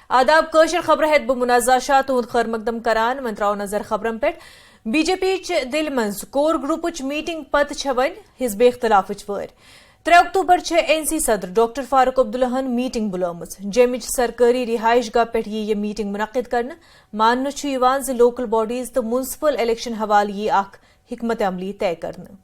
आदाब कशर खबर है मुनाजा शाह तुंद खैर मकदम करान मन त्राव नजर खबरन पे बीजेपी दिल मज कोर ग्रुप मीटिंग पत वन हिजब इख्तलाफ वर 3 अक्टूबर एनसी सदर डॉक्टर फारूक अब्दुल्लाहन मीटिंग बुलोम जेम सरकारी रिहाइश गाह पे यह मीटिंग मुनक़िद करने मान लोकल बॉडीज तो म्यूनसिपल इलेक्शन हवाले यह हिकमत अमली तय करने।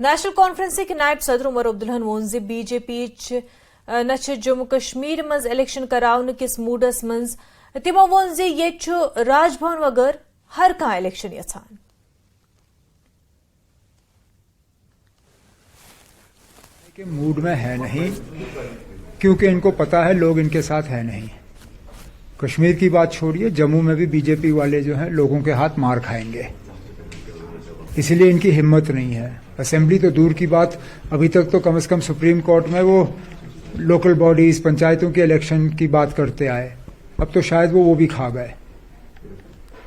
नेशनल कॉन्फ्रेंस के नायब सदर उमर अब्दुल्लाहन वोन बीजेपी न जम्मू कश्मीर मज इलेक्शन करावन किस मूडस मज तमो वोन ये राजभवन वगर हर कह इलेक्शन यछान। के मूड में है नहीं, क्योंकि इनको पता है लोग इनके साथ है नहीं। कश्मीर की बात छोड़िए, जम्मू में भी बीजेपी वाले जो हैं लोगों के हाथ मार खाएंगे, इसलिए इनकी हिम्मत नहीं है। असेंबली तो दूर की बात, अभी तक तो कम से कम सुप्रीम कोर्ट में वो लोकल बॉडीज पंचायतों के इलेक्शन की बात करते आए, अब तो शायद वो भी खा गए।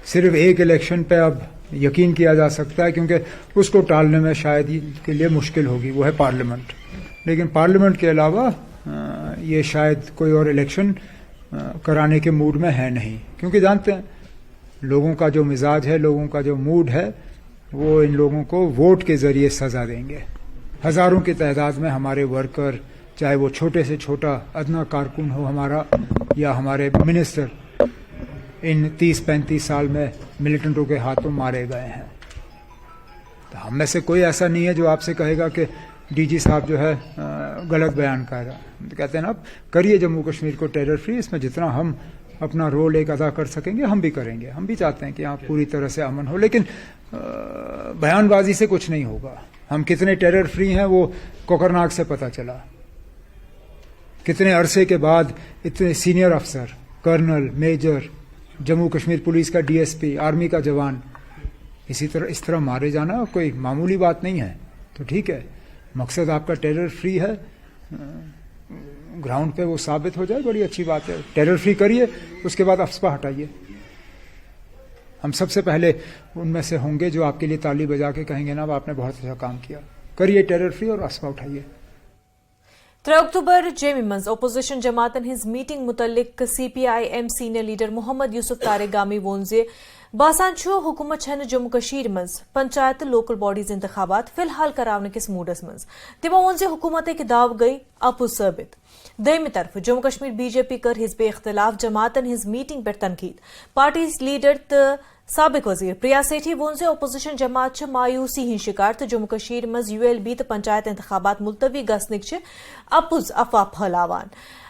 सिर्फ एक इलेक्शन पे अब यकीन किया जा सकता है, क्योंकि उसको टालने में शायद के लिए मुश्किल होगी, वो है पार्लियामेंट। लेकिन पार्लियामेंट के अलावा ये शायद कोई और इलेक्शन कराने के मूड में है नहीं, क्योंकि जानते हैं लोगों का जो मिजाज है, लोगों का जो मूड है, वो इन लोगों को वोट के जरिए सजा देंगे। हजारों की तादाद में हमारे वर्कर, चाहे वो छोटे से छोटा अदना कारकुन हो हमारा या हमारे मिनिस्टर, इन 30-35 साल में मिलिटेंटों के हाथों मारे गए हैं। तो हम में से कोई ऐसा नहीं है जो आपसे कहेगा कि डीजी साहब जो है गलत बयान कर रहा है। तो कहते हैं ना, आप करिए जम्मू कश्मीर को टेरर फ्री, इसमें जितना हम अपना रोल एक अदा कर सकेंगे हम भी करेंगे। हम भी चाहते हैं कि यहाँ पूरी तरह से अमन हो, लेकिन बयानबाजी से कुछ नहीं होगा। हम कितने टेरर फ्री हैं वो कोकरनाग से पता चला। कितने अरसे के बाद इतने सीनियर अफसर, colonel, major, Jammu Kashmir police का डीएसपी, आर्मी का जवान इस तरह मारे जाना कोई मामूली बात नहीं है। तो ठीक है, मकसद आपका टेरर फ्री है, ग्राउंड पे वो साबित हो जाए, बड़ी अच्छी बात है। टेरर फ्री करिए, उसके बाद अफस्पा हटाइए। हम सबसे पहले उनमें से होंगे जो आपके लिए ताली बजा के कहेंगे ना, आपने बहुत अच्छा काम किया। करिए टेरर फ्री और अफस्पा उठाइए। 3 अक्टूबर जेमी मज अपोजिशन जमातन हिज मीटिंग मुतल्लिक CPI-M senior leader Mohammad Yusuf Tarigami वोन बासान हुकूमत छन जम्मू कश्मीर मज पंचायत लोकल बॉडीज इंतखाबात फिलहाल करावने किस मूडस मज तमो वोन हुकूमत के दाव गई अपुज साबित। दयमी तरफ जम्मू कश्मीर बीजेपी कर हिजब इख्तलाफ जमातन हिज मीटिंग पर तनकीद। पार्टी लीडर तो साबिक वजीर प्रिया सेठी वोन अपोजिशन जमात मायूसी हिंद शिकार तो जम्मू कश्मीर मज ULB तो पंचायत इंतखाबात मुलतवी गसनिक अपुज अफवाह फैलावान।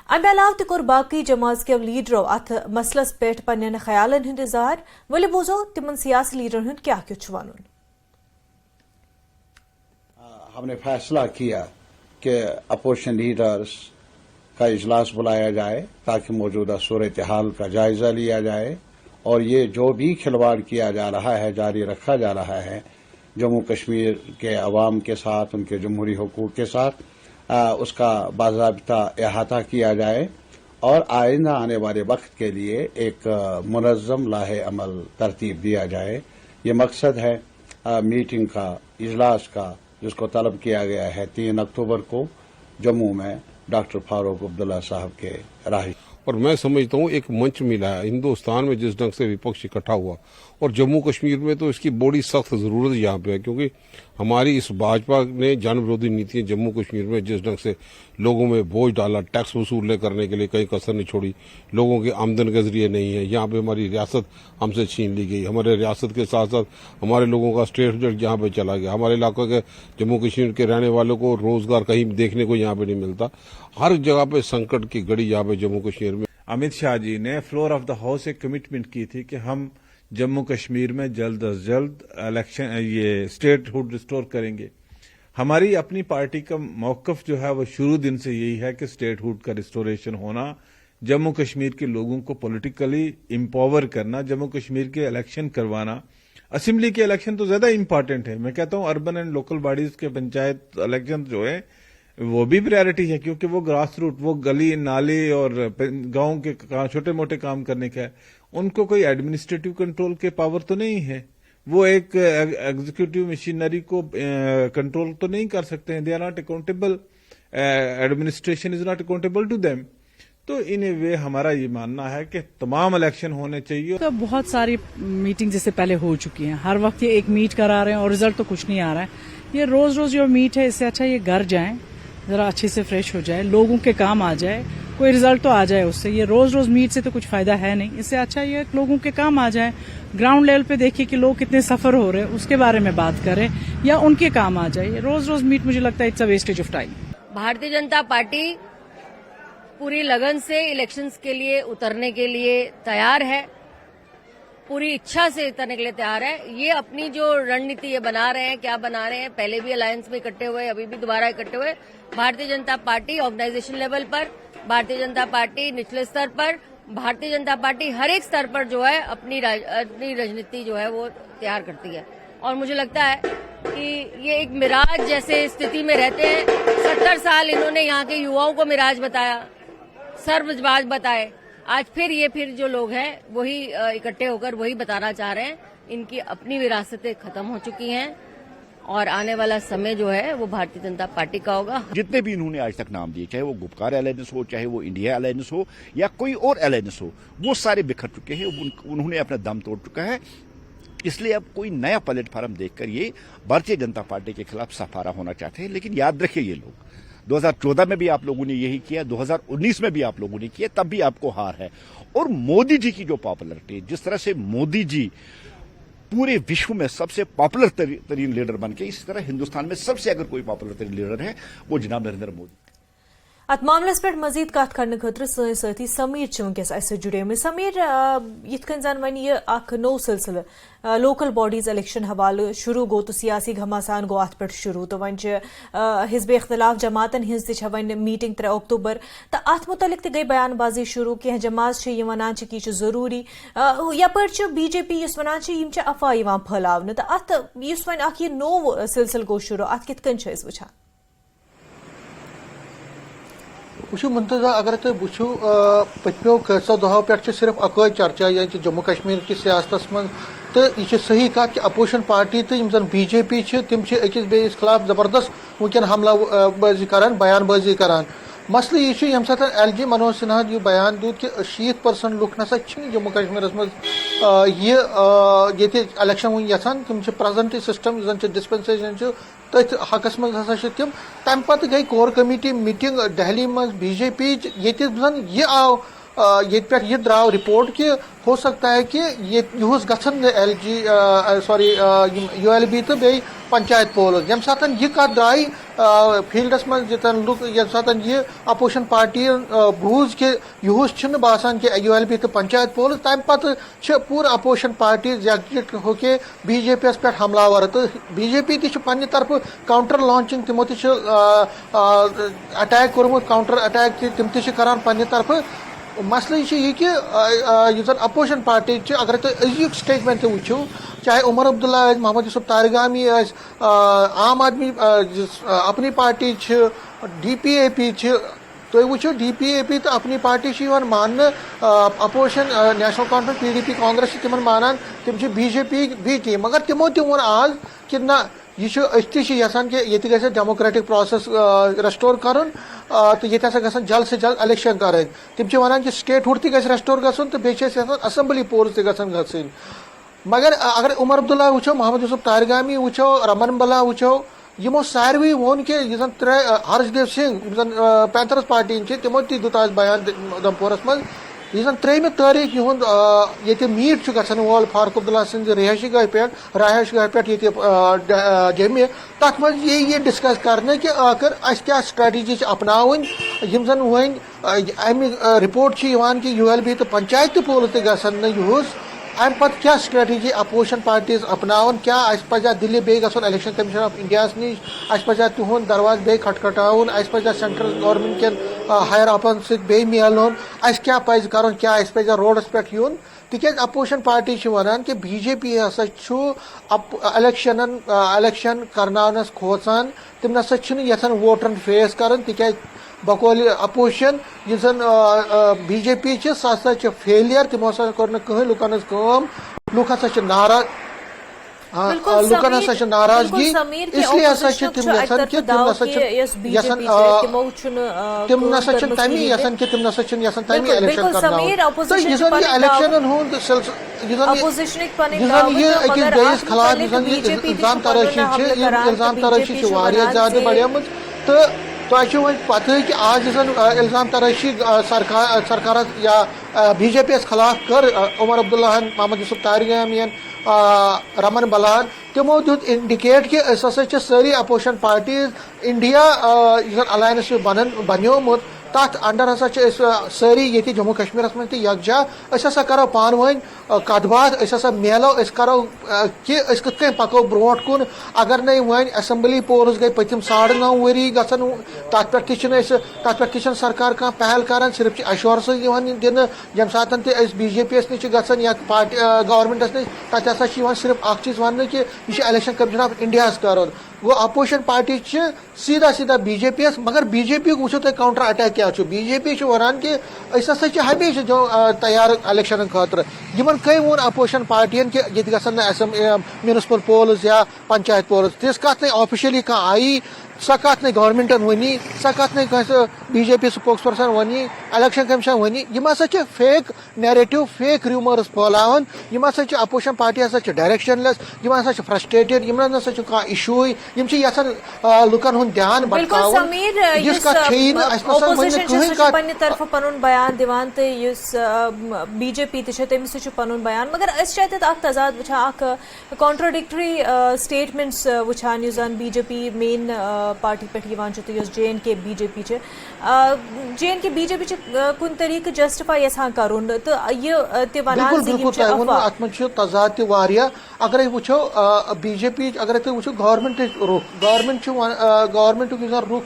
अमे अलाव तोर बाकी जमात के लीडरों अथ मसलस पे पन्न ख्यालन हंद इजहार। वली बोझो तिमन सियासी लीडरन हंद क्या कुछ वनुन। हमने फैसला किया कि अपोजिशन लीडर्स का इजलास बुलाया जाए ताकि मौजूदा सूरत हाल का जायजा लिया जाए और ये जो भी खिलवाड़ किया जा रहा है, जारी रखा जा रहा है जम्मू कश्मीर के अवाम के साथ, उनके जमहूरी हुकूक के साथ, उसका बाज़ाबिता अहाता किया जाए और आइंदा आने वाले वक्त के लिए एक मुनज़्ज़म लाहे अमल तरतीब दिया जाए। ये मकसद है मीटिंग का, इजलास का, जिसको तलब किया गया है 3 अक्टूबर को जम्मू में डॉक्टर फारूक अब्दुल्ला साहब के राही। और मैं समझता हूँ एक मंच मिला है हिंदुस्तान में जिस ढंग से विपक्ष इकट्ठा हुआ, और जम्मू कश्मीर में तो इसकी बड़ी सख्त जरूरत यहाँ पे है, क्योंकि हमारी इस भाजपा ने जन विरोधी नीतियां जम्मू कश्मीर में जिस ढंग से लोगों में बोझ डाला, टैक्स वसूल करने के लिए कहीं कसर नहीं छोड़ी, लोगों के आमदन के जरिए नहीं है। यहाँ पे हमारी रियासत हमसे छीन ली गई, हमारे रियासत के साथ साथ हमारे लोगों का स्टेट बजट यहाँ पे चला गया, हमारे इलाके के जम्मू कश्मीर के रहने वालों को रोजगार कहीं देखने को यहाँ पे नहीं मिलता। हर जगह पे संकट की घड़ी यहाँ पे जम्मू कश्मीर में। अमित शाह जी ने फ्लोर ऑफ द हाउस एक कमिटमेंट की थी कि हम जम्मू कश्मीर में जल्द अज जल्द इलेक्शन, ये स्टेटहुड रिस्टोर करेंगे। हमारी अपनी पार्टी का मौकफ जो है वो शुरू दिन से यही है कि स्टेटहुड का रिस्टोरेशन होना, जम्मू कश्मीर के लोगों को पॉलिटिकली एम्पावर करना, जम्मू कश्मीर के इलेक्शन करवाना। असेंबली के इलेक्शन तो ज्यादा इंपॉर्टेंट है। मैं कहता हूं अर्बन एंड लोकल बॉडीज के पंचायत इलेक्शन जो है वो भी प्रायोरिटी है, क्योंकि वो ग्रास रूट, वो गली नाले और गांव के छोटे मोटे काम करने का है। उनको कोई एडमिनिस्ट्रेटिव कंट्रोल के पावर तो नहीं है, वो एक एग्जीक्यूटिव मशीनरी को कंट्रोल तो नहीं कर सकते हैं। They are not accountable, administration is not accountable to them. तो इन ए वे हमारा ये मानना है कि तमाम इलेक्शन होने चाहिए। तो बहुत सारी मीटिंग जैसे पहले हो चुकी हैं, हर वक्त ये एक मीट करा रहे हैं और रिजल्ट तो कुछ नहीं आ रहा है। ये रोज रोज जो मीट है, इससे अच्छा ये घर जाएं, जरा अच्छे से फ्रेश हो जाए, लोगों के काम आ जाए, कोई रिजल्ट तो आ जाए उससे। ये रोज रोज मीट से तो कुछ फायदा है नहीं, इससे अच्छा ये लोगों के काम आ जाए। ग्राउंड लेवल पे देखिए कि लोग कितने सफर हो रहे हैं, उसके बारे में बात करें या उनके काम आ जाए। रोज रोज मीट मुझे लगता है it's a wastage of time. Bharatiya Janata party पूरी लगन से इलेक्शंस के लिए उतरने के लिए तैयार है, पूरी इच्छा से उतरने के लिए तैयार है। ये अपनी जो रणनीति ये बना रहे हैं, क्या बना रहे हैं, पहले भी अलायंस में इकट्ठे हुए, अभी भी दोबारा इकट्ठे हुए। Bharatiya Janata party organisation level पर, भारतीय जनता पार्टी निचले स्तर पर, भारतीय जनता पार्टी हर एक स्तर पर जो है अपनी राजनीति जो है वो तैयार करती है। और मुझे लगता है कि ये एक मिराज जैसे स्थिति में रहते हैं। 70 साल इन्होंने यहाँ के युवाओं को मिराज बताया, सर्वजबाज बताए। आज फिर जो लोग हैं वही इकट्ठे होकर वही बताना चाह रहे हैं। इनकी अपनी विरासतें खत्म हो चुकी हैं और आने वाला समय जो है वो भारतीय जनता पार्टी का होगा। जितने भी इन्होंने आज तक नाम दिए, चाहे वो गुपकार अलायंस हो, चाहे वो इंडिया अलायंस हो या कोई और अलायंस हो, वो सारे बिखर चुके हैं, उन्होंने अपना दम तोड़ चुका है। इसलिए अब कोई नया प्लेटफॉर्म देखकर ये भारतीय जनता पार्टी के खिलाफ सफारा होना चाहते हैं। लेकिन याद रखिए, ये लोग 2014 में भी आप लोगों ने यही किया, 2019 में भी आप लोगों ने किया, तब भी आपको हार है। और मोदी जी की जो पॉपुलरिटी, जिस तरह से मोदी जी पूरे विश्व में सबसे पॉपुलर तरीन लीडर बन के, इसी तरह हिंदुस्तान में सबसे अगर कोई पॉपुलर तरीन लीडर है वो जनाब नरेंद्र मोदी। अत मामलस पे मजीद कत करने खतर सन साथी समीर वनकस अस जुड़े। समीर, यिथ कन जन वन यह अख नो सिलसिल लोकल बॉडीज इलेक्शन हवाले शुरू गो तो सियासी घमासान गो अत पे शुरू। तो वन हिजब इख्तलाफ जमातन हिंज ति वन मीटिंग 3 अक्टूबर तो अत मुतलिक त गई बयानबाजी शुरू। कह जमात वनान कि जरूरी यपर बीजेपी वनान अफवाह फैलावन। तो अत वन अख नो सिलसिल गो शुरू, अत कित कन वुचान? वो मुंतजा अगर तुम वो पत्मो कैसा दहो पे सिर्फ अक चर्चा यानी जम्मू कश्मीर की सियासत मं, तो यह सही कत कि अपोजिशन पार्टी तो जन बीजेपी तम अकिस बेस खिलाफ जबरदस्त वनकन हमलाबाजी करान, बयानबाजी करान। मसले यह यम साथ LG मनोज सिन्हा यह बयान दूत कि 80% लुक नसा जम्मू कश्मीर मं ये इलेक्शन वन यसान, तम प्रेजेंट सिस्टम जन डिस्पेंसेशन तथ हकस मज हसा तम। तम पत गई कोर कमेटी मीटिंग दिल्ली मं बीजेपी ये जन यह आव ये पे द्राव रिपोर्ट कि हो सकता है कि यह गन LG सॉरी ULB तो बे पंचायत पोल यम साथ यह कत द्राई फील्डस मं जतन लुक यम साथ यह अपोजिशन पार्टी बूझ कि यह बासान कि ULB तो पंचायत पोल, तम पत पूरा अपोजिशन पार्टी यकजुट हो के BJP पे हमलावर। तो BJP ती पन्ने तरफ काउंटर लॉन्चिंग तमो ती अटैक कोर्मुत, काउंटर अटैक तम ती करान पन्ने तरफ। मसले यह कि अपोजिशन पार्टी अगर तुम अजुक स्टेटमेंट वो, चाहे उमर अब्दुल्ला, मोहम्मद यूसुफ तारिगामी, आम आदमी अपनी पार्टी, DPAP तो वो DPAP तो अपनी पार्टी मान, opposition National Conference PDP Congress तिमन मानान, तम BJP भी टी। मगर तिमो तोन आज कि ना यह यसान कि ये गि डेमोक्रेटिक प्रोसेस रेस्टोर कर, तो ये जल्द से जल्द इलेक्शन कर। तम वन कि स्टेट हुड तक रेस्टोर गसन, तो बे असेंबली पोल्स गसन। मगर अगर उमर अब्दुल्ला वो, मोहम्मद यूसुफ तारिगामी वो, रमन बला वो, यमो सारवी वोन कि यह हर्षदेव सिंह पैंथर्स पार्टी तमो ती दुत आज बयान उधमपुरस मं। यह 3 तारीख ये मीट गसन वोल फारूक अब्दुल्ला सिंह रिहायशी गह पे जमे, तथ मं ये डिस्कस करने कि आखिर अस क्या स्ट्रेटजी अपनावन। यम जन वन अमि रिपोर्ट कि ULB तो पंचायत पोल गसन यूस अम पत क्या स्ट्रेटजी अपोजिशन पार्टीज अपनावन क्या अस पजा दिल्ली बे गसन इलेक्शन कमीशन ऑफ इंडिया निश अस पजा तुहद दरवाज बे खटखटावन अस पजा सेंट्रल गवर्नमेंट के हायर अपन से मिलन अस क्या पज कर क्या अस पजा रोडस पे यून तिक अपोजिशन पार्टी वन कि बीजेपी हसा इलेक्शन करनानस खोचान तम नसा यथान वोटरन फेस कर तिक बकौल अपोजिशन बीजेपी सह फेलियर तमो हसा कर कहीं लुकन लुक हसा नाराज लुकन हसा नाराजगी इसलिए हसा तम यसान कि तम नसा तम नसा तमी यसान कि तम नसा यसान तमी इलेक्शन करना तो इलेक्शन हुंद अकिस बेस खिलाफ इल्जाम तराशी इल्जाम तराशी ज्यादा बढ़िया तो तुम पता कि आज इल्जाम तराशी सरकार या बीजेपी खिलाफ कर उमर अब्दुल्ला मोहम्मद यूसुफ तारिगामी रमन बलान तमो दुत इंडिकेट कि सारी अपोजिशन पार्टीज इंडिया अलायंस बनियोमुत तथ अंडर हसा सारी ये जम्मू कश्मीर मं यकजा हसा करो पान वन कत बात हसा मेलो करो कि कत पको ब्रो कुन अगर न वन असम्बली पोल्स गई पतम 9.5 वरी गसन तथ पे सरकार कह पहल कर सिर्फ अश्योरेंस दिन जम सात बीजेपी नश गसन या पार्टी गवर्नमेंटस नश तथ हसा सिर्फ अ चीज वन कि यह इलेक्शन कमीशन ऑफ इंडिया कर वो अपोजिशन पार्टी सीधा सीधा बीजेपी मगर बीजेपी वो तुम काउंटर अटैक क्या बीजेपी वन कि हसा हमेशा जो तैयार इलेक्शन खतर इन कई वोन अपोजिशन पार्टियन कि ये गसन म्यूनसिपल पोल्स या पंचायत पोल्स तिस कत ऑफिशियली कह आई सह कत गवर्नमेंटन वनी सह कत बीजेपी स्पोक्स पर्सन वनी इलेक्शन कमीशन वनी यम हसा फेक नैरेटिव फेक रूमर्स फैलावन यम हसा अपोजिशन पार्टी हसा डायरेक्शनलेस यम हसा फ्रस्ट्रेटेड यम हसा कह इशू यम यसान लुकन हुंद ध्यान भटकावन तरफ पनुन बयान दिवान तो बीजेपी तमिस पनुन बयान मगर तजाद वुचान कॉन्ट्रोडिक्टरी स्टेटमेंट्स वुचान बीजेपी मेन पार्टी पे तो JNK बीजेपी JNK बीजेपी कुन तरीके जस्टिफाई यसान करुन तो ये तजाद अगर वो बीजेपी अगर तुम वो गवर्नमेंट रुख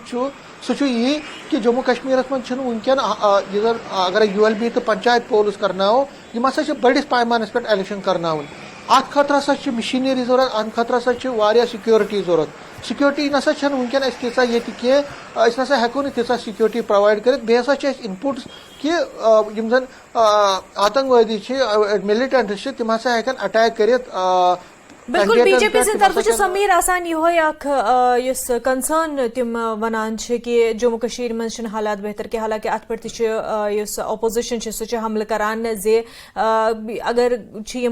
सह यह कि जम्मू कश्मीर मं वनकन अगर ULB तो पंचायत पोल्स करना हसा बड़िस पैमानस पे इलेक्शन करना अत खतर हसा मशीनरी जरूरत अत खतर हसा सिक्योरिटी जरूरत सिक्योरिटी नसा वनकन तीसा ये नसा हेको तीसा सिक्योरिटी प्रोवाइड कर बेस इनपुट्स कि जन आतंकवादी मिलिटेंट तम हसा हेकन अटैक कर बिल्कुल बीजेपी से तरफ समीर आसान यह कंसर्न तम वनान कि जम्मू कश्मीर मं हालात बेहतर कि हालांकि अत पे अपोजिशन सह हमल करान जे अगर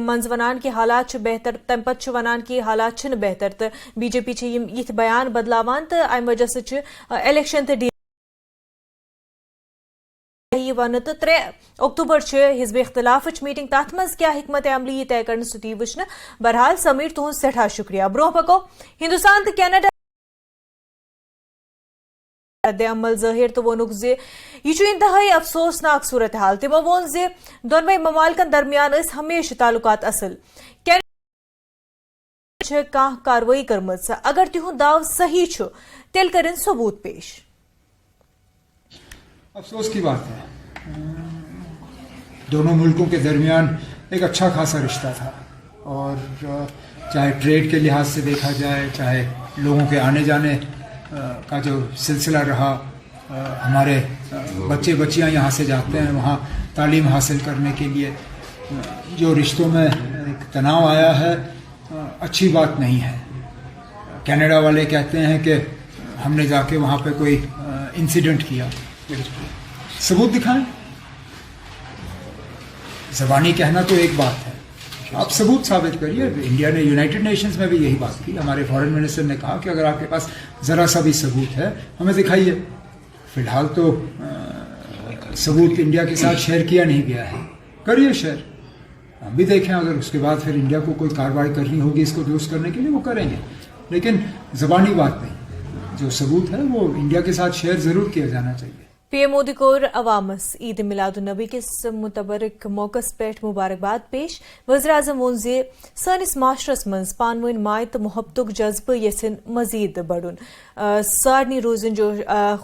मज वनान कि हालात बेहतर तम पे वनान कि हालात बेहतर तो बीजेपी ये बयान बदलावान तो अमि वजह से इलेक्शन तो वन तो 3 अक्टूबर हिजब इख्तिलाफ मीटिंग तथ मज क्या हिकमत अमली तय कर ती वुचन बहरहाल समीर तुहद सठा शुक्रिया ब्रो पको हिंदुस्तान तो कैनेडा अमल जाहिर तो वोनुक यह इंतहाई अफसोसनाक सूरत हाल तमो वोन दोनवे ममालिकन दरमियान हमेशा ताल्लुकात असल कह कार्रवाई कर्म अगर तिहुंद दाव सही तेल करें सबूत पेश अफसोस की बात है दोनों मुल्कों के दरमियान एक अच्छा खासा रिश्ता था और चाहे ट्रेड के लिहाज से देखा जाए चाहे लोगों के आने जाने का जो सिलसिला रहा हमारे बच्चे बच्चियां यहाँ से जाते हैं वहाँ तालीम हासिल करने के लिए जो रिश्तों में एक तनाव आया है अच्छी बात नहीं है। कनाडा वाले कहते हैं कि हमने जाके वहाँ पे कोई इंसिडेंट किया, सबूत दिखाएं। ज़बानी कहना तो एक बात है, आप सबूत साबित करिए। इंडिया ने यूनाइटेड नेशंस में भी यही बात की, हमारे फॉरेन मिनिस्टर ने कहा कि अगर आपके पास ज़रा सा भी सबूत है हमें दिखाइए। फिलहाल तो सबूत इंडिया के साथ शेयर किया नहीं गया है, करिए शेयर, हम भी देखें। अगर उसके बाद फिर इंडिया को कोई कार्रवाई करनी होगी इसको दुरुस्त करने के लिए वो करेंगे, लेकिन ज़बानी बात नहीं, जो सबूत है वो इंडिया के साथ शेयर ज़रूर किया जाना चाहिए। PM मोदी कोर अवामस ईद मिलादुन्नबी किस मुतबरक मौकस पेठ मुबारकबाद पेश। वज़ीर-ए-आज़म वोन ज़े सानिस माशरस मंज पानवइन माय तो मोहब्बतुक जज्ब यसिन मजीद बढ़ुन। सारनी रोजन जो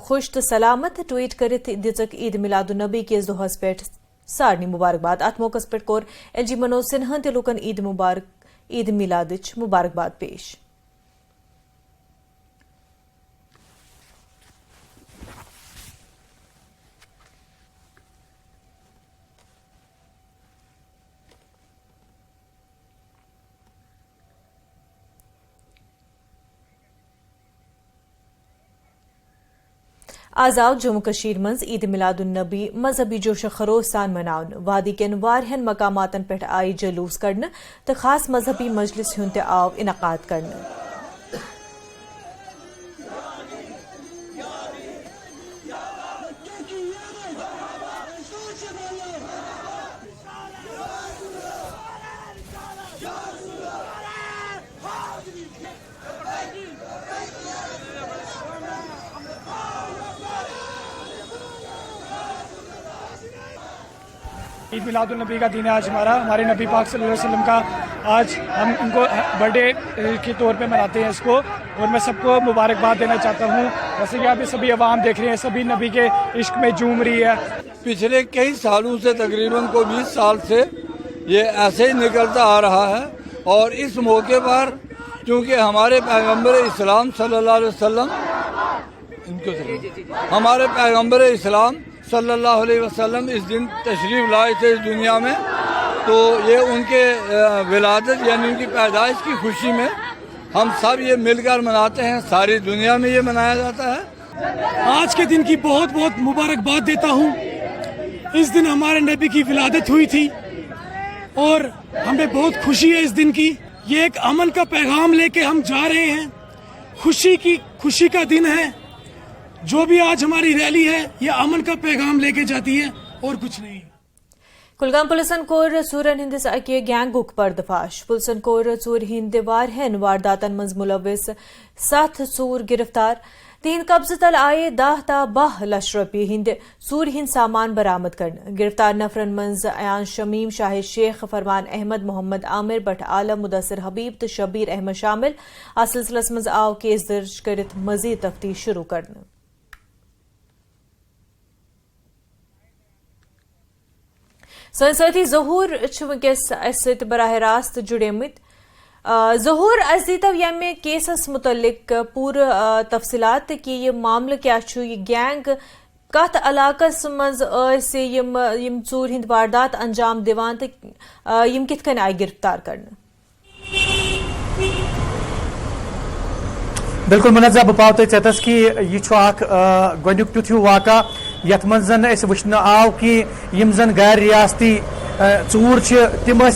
खुश तो सलामत ट्वीट करित दिजक ईद मिलादुन्नबी किस दोहस पेठ सारनी मुबारकबाद। अत मौकस पेठ कोर LG मनोज सिन्हा ते लुकन ईद मिलादिच मुबारकबाद पेश। आजाद जम्मू कशीर मंज ईद मिलादुन्नबी मजहबी जोश खरोश सान मनाउन। वादी केन वारियन मकामातन पेठ आई जलूस कड़न तो खास मजहबी मजलिस हुंद आव इनकाद करन। ईद मिलादुन्नबी का दिन है आज हमारे नबी पाक सल्लल्लाहु अलैहि वसल्लम का आज हम उनको बर्थडे के तौर पे मनाते हैं इसको, और मैं सबको मुबारकबाद देना चाहता हूँ। जैसे कि आप सभी अवाम देख रहे हैं, सभी नबी के इश्क में झूम रही है। पिछले कई सालों से तकरीबन 20 साल से ये ऐसे ही निकलता आ रहा है, और इस मौके पर चूँकि हमारे पैगम्बर इस्लाम सल्लल्लाहु अलैहि वसल्लम हमारे पैगम्बर इस्लाम सल्लल्लाहु अलैहि वसल्लम इस दिन तशरीफ लाए थे इस दुनिया में, तो ये उनके विलादत यानी उनकी पैदाइश की खुशी में हम सब ये मिलकर मनाते हैं। सारी दुनिया में ये मनाया जाता है। आज के दिन की बहुत बहुत मुबारकबाद देता हूँ। इस दिन हमारे नबी की विलादत हुई थी और हमें बहुत खुशी है इस दिन की। ये एक अमन का पैगाम लेके हम जा रहे हैं। खुशी का दिन है। जो भी आज हमारी रैली है ये अमन का पैगाम लेके जाती है और कुछ नहीं। कुलगाम पुलिसन कोर सूरन हिंदिस अके गैंगुक पर्दफाश। पुलिसन कोर चूर हिंद वारहन वारदातन मंज मुलविस 7 चूर गिरफ्तार। तीन कब्ज तल आए 10 ता 12 लक्ष रुपये हिंद चूर हिंद सामान बरामद करन। गिरफ्तार नफरन मंज अयान शमीम, शाहिद शेख, फरमान अहमद, मोहम्मद आमिर, बट आलम, मुदस्सिर हबीब तो शबीर अहमद शामिल। आ सिलसिलस मंज आव केस दर्ज करित मजीद तफ्तीश शुरू करन। सन साथी जहूर वस बराह रास्त जुड़ेमित। जहूर अस दीतव यमे केसस मुतल्लिक पूर तफसीलात कि यह मामला क्या छु, यह गैंग कत इलाकस मज यम चूर हिंद वारदात अंजाम दिवान तो यम कित कन आय गिरफ्तार करने। बिल्कुल मुनज़्ज़ा बह पाव तथस कि यह गोनुक तुथ वाक़ा यथ मज जन वुचन आव कि यम जन गैर रियासती चूर तिमो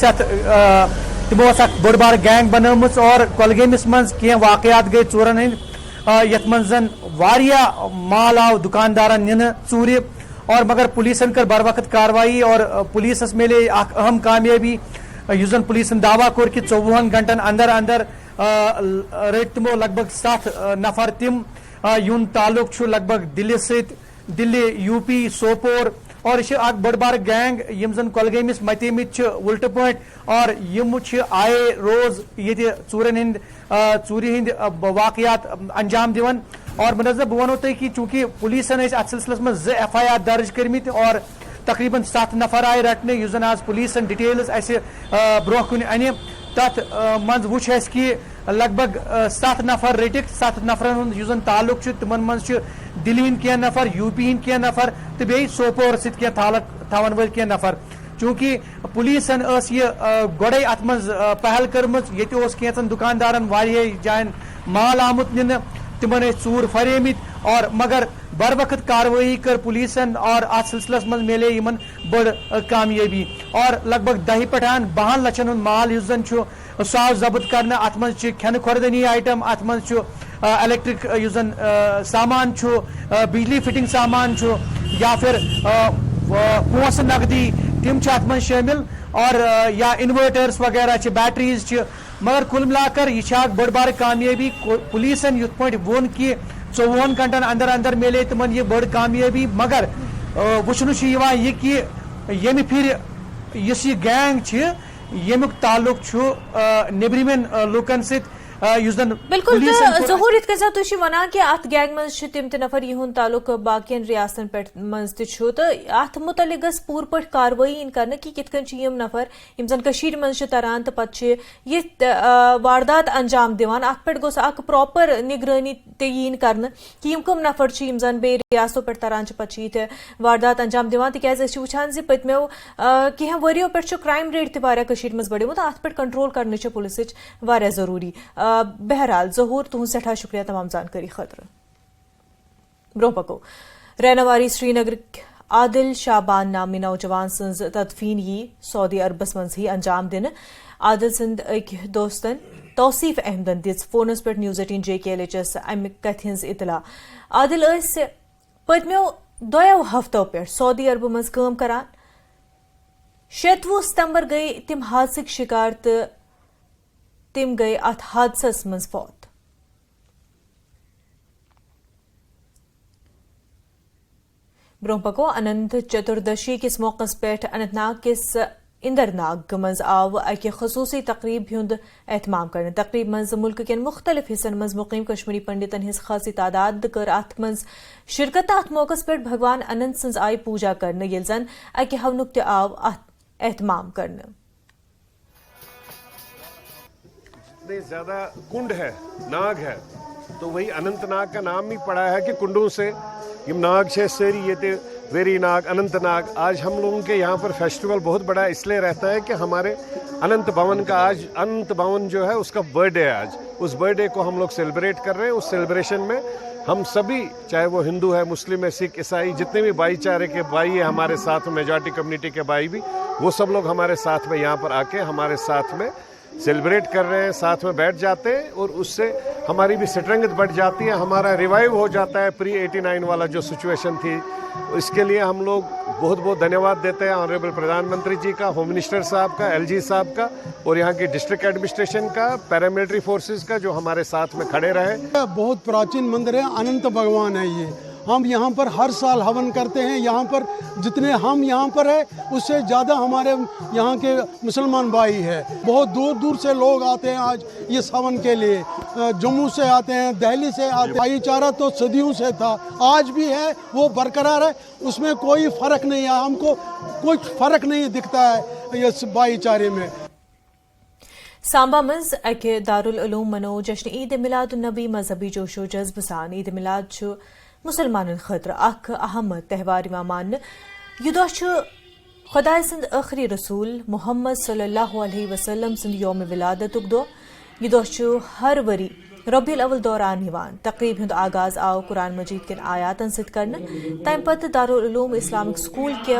बड़ बार गैंग बनमच, और कोलगेमिस मज कह वाकयात गई चूरन हंद यथ मज जन वारिया माल आव दुकानदारन निन चूर, और मगर पुलिसन कर बर वक्त कार्रवाई और पुलिसस मिले अहम कामयाबी। युस जन पुलिसन दावा कोर कि 24 घंटन अंदर अंदर रट तिमो लगभग 7 नफर तिम युन ताल्लुक लगभग दिल्ली यूपी सोपोर, और यह बड़ बार गैंग यम जन कोलगेमिस मतेमित उल्ट पॉइंट, और यम आए रोज ये चूरन हिंद चूरी हिंद वाकयात अंजाम दिवन। और मुनज़्ज़ब बह वनो कि चूंकि पुलिसन अत सिलसिलस में 2 FIR दर्ज करमित, और तकरीबन 7 नफर आए रटने। युस जन आज पुलिसन डिटेल्स ब्रोह कुन अने तथ मज वुच कि लगभग 7 नफर रटिक। 7 नफरन हुंद युस जन ताल्लुक तिमन मज दिल्ली हिंद कह नफर, यूपी हिंद कह नफर, तो बे सोपोर सत कह थवन वल कह नफर। चूंकि पुलिसन गोड़े अत मज पहल कर्मच, ये कैंचन दुकानदारन वारिया जायन माल आमुत निन, तिमन चूर फरेमित, और मगर बर वक्त कार्रवाई कर पुलिसन, और अत सिलसिलस मज मिले इमन बड़ कामयाबी। और लगभग 10 पे 12 लक्षन माल युस जन सह जब्त करना। अत मज खेन खुर्दनी आइटम, अत मज इलेक्ट्रिक युस जन सामान बिजली फिटिंग सामान या फिर पोस नकदी तिम अत मज शामिल, और या इन्वर्टर्स वगैरह बैटरीज। मगर कुल मिलाकर यह बड़ बार कामयाबी। पुलिसन युथ पे वोन कि 24 घंटन अंदर अंदर मिले तमन ये बड़ कामयाबी, मगर वुचन ये कि यम फिर इस ये गैंग यमुक ताल्लुक नेबरिमेन लुकन सत बिल्कुल जहूर इत कसा तुझी वनान कि अत गैंग मज तिम त नफर यहुन ताल्लुक बाकियन रियासतन पे मज तो अत मुतलिक गस पूर पट कार्रवाई इन करना कि कित कन यम नफर यम जन कशीर मज तरान तो पत ये वारदात अंजाम दिवान अत पे गोस अक प्रॉपर निगरानी ते यीन करना कि यम कम नफर यम जन बे रियासतों पे तरान पत ये वारदात अंजाम दिवान तिकाज वुचान ज पतमो कह वरियो पे क्राइम रेट त वारिया कशीर मज बढ़ियोमुत अत पे कंट्रोल करने पुलिस वारिया जरूरी। बहरहाल जहूर तुहद सठा शुक्रिया तमाम जानकारी खतर। ब्रोह पको रहनवारी श्रीनगर आदिल शाबान नामी नौजवान सज तदफीन यी सऊदी अरबस मज ही अंजाम दिन। आदिल सिंध अक दोस्तन तौसीफ अहमदन दिस फोनस पे न्यूज 18 JKLHS अमि कथ हज इतला। आदिल पतमो 2 हफ्तों पे सऊदी अरब मज काम करान। 7 सितंबर गई तिम हादसिक शिकार तो तिम गए अत हादसस मज फौत। ब्रोह पको अनंत चतुर्दशी किस मौके पे अनंतनाग किस इंदरनाग मज आव अक खसूसी तकरीब हुंद एहतमाम करने। तकरीब मज मुल्क के मुख्तलिफ हिस्सन मज मुकीम कश्मीरी पंडितन हिज खासी तादाद कर अत मज शिरकत। अत मौके पे भगवान अनंत सज आई पूजा करने ये जन अक हवनुक त आव एहतमाम करने। इतने ज्यादा कुंड है, नाग है, तो वही अनंतनाग का नाम ही पड़ा है कि कुंडों से यम नाग से सेरी ये थे वेरी नाग अनंतनाग। आज हम लोगों के यहाँ पर फेस्टिवल बहुत बड़ा इसलिए रहता है कि हमारे अनंत भवन का आज अनंत भवन जो है उसका बर्थडे है। आज उस बर्थडे को हम लोग सेलिब्रेट कर रहे हैं। उस सेलिब्रेशन में हम सभी, चाहे वो हिंदू है, मुस्लिम है, सिख, ईसाई, जितने भी भाईचारे के भाई है हमारे साथ, मेजॉरिटी कम्युनिटी के भाई भी, वो सब लोग हमारे साथ में यहाँ पर आके हमारे साथ में सेलिब्रेट कर रहे हैं, साथ में बैठ जाते हैं और उससे हमारी भी स्ट्रेंथ बढ़ जाती है, हमारा रिवाइव हो जाता है प्री 89 वाला जो सिचुएशन थी। इसके लिए हम लोग बहुत बहुत धन्यवाद देते हैं ऑनरेबल प्रधानमंत्री जी का, होम मिनिस्टर साहब का, LG साहब का और यहाँ की डिस्ट्रिक्ट एडमिनिस्ट्रेशन का, पैरामिलिट्री फोर्सेस का जो हमारे साथ में खड़े रहे। बहुत प्राचीन मंदिर है, अनंत भगवान है ये। हम यहाँ पर हर साल हवन करते हैं। यहाँ पर जितने हम यहाँ पर है उससे ज़्यादा हमारे यहाँ के मुसलमान भाई है। बहुत दूर दूर से लोग आते हैं आज इस हवन के लिए। जम्मू से आते हैं, दिल्ली से आते हैं। भाईचारा तो सदियों से था, आज भी है, वो बरकरार है, उसमें कोई फ़र्क नहीं है। हमको कुछ फ़र्क नहीं दिखता है इस भाईचारे में। सांबा मज अक दारुल उलूम मनो जश्न ईद मिलाद नबी मजहबी जोशो जज्ब सान ईद मिलाद मुसलमान खतर अख अहम त्यौहार मान। यह दह खुदा सद आखिरी रसूल मोहम्मद सल्लल्लाहु अलैहि वसल्लम सद योम विलादत दह। यह दह हर वरी रबीउल अव्वल दौरान यवान। तकरीब हुंद आगाज आव कुरान मजीद के आयातन सत करने। तम पत दारुल उलूम इस्लामिक स्कूल के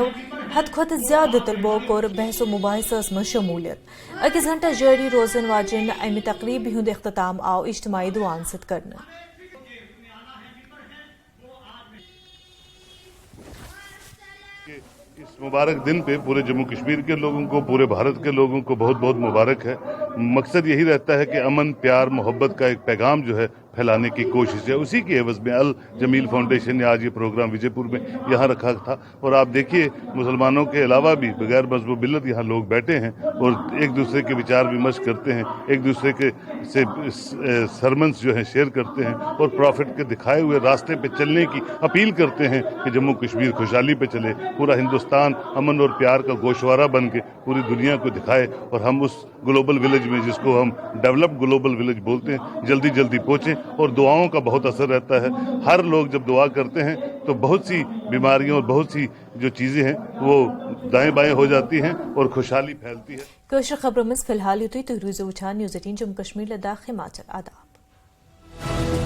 हद खुत ज्यादा तलबो कोर बहसो मुबाहिसस में शमूलियत। अकिस घंटा जारी रोजन वाजिन अमि तकरीब हुंद इख्तिताम आव इज्तिमाई दुआन सत करने। इस मुबारक दिन पे पूरे जम्मू कश्मीर के लोगों को, पूरे भारत के लोगों को बहुत बहुत मुबारक है। मकसद यही रहता है कि अमन, प्यार, मोहब्बत का एक पैगाम जो है फैलाने की कोशिश है। उसी की एवज में अल जमील फाउंडेशन ने आज ये प्रोग्राम विजयपुर में यहाँ रखा था। और आप देखिए मुसलमानों के अलावा भी बगैर मजहब मिल्लत यहाँ लोग बैठे हैं और एक दूसरे के विचार विमर्श करते हैं, एक दूसरे के से सरमन्स जो है शेयर करते हैं और प्रॉफिट के दिखाए हुए रास्ते पे चलने की अपील करते हैं कि जम्मू कश्मीर खुशहाली पे चले, पूरा हिंदुस्तान अमन और प्यार का गोशवारा बन के पूरी दुनिया को दिखाए और हम उस ग्लोबल विलेज में, जिसको हम डेवलप्ड ग्लोबल विलेज बोलते हैं, जल्दी जल्दी पहुँचें। और दुआओं का बहुत असर रहता है। हर लोग जब दुआ करते हैं तो बहुत सी बीमारियों और बहुत सी जो चीज़ें हैं वो दाएं बाएं हो जाती हैं और खुशहाली फैलती है। कोशिश खबरों में फिलहाल यूं तो न्यूज़ 18 जम्मू कश्मीर लद्दाख हिमाचल आदाब।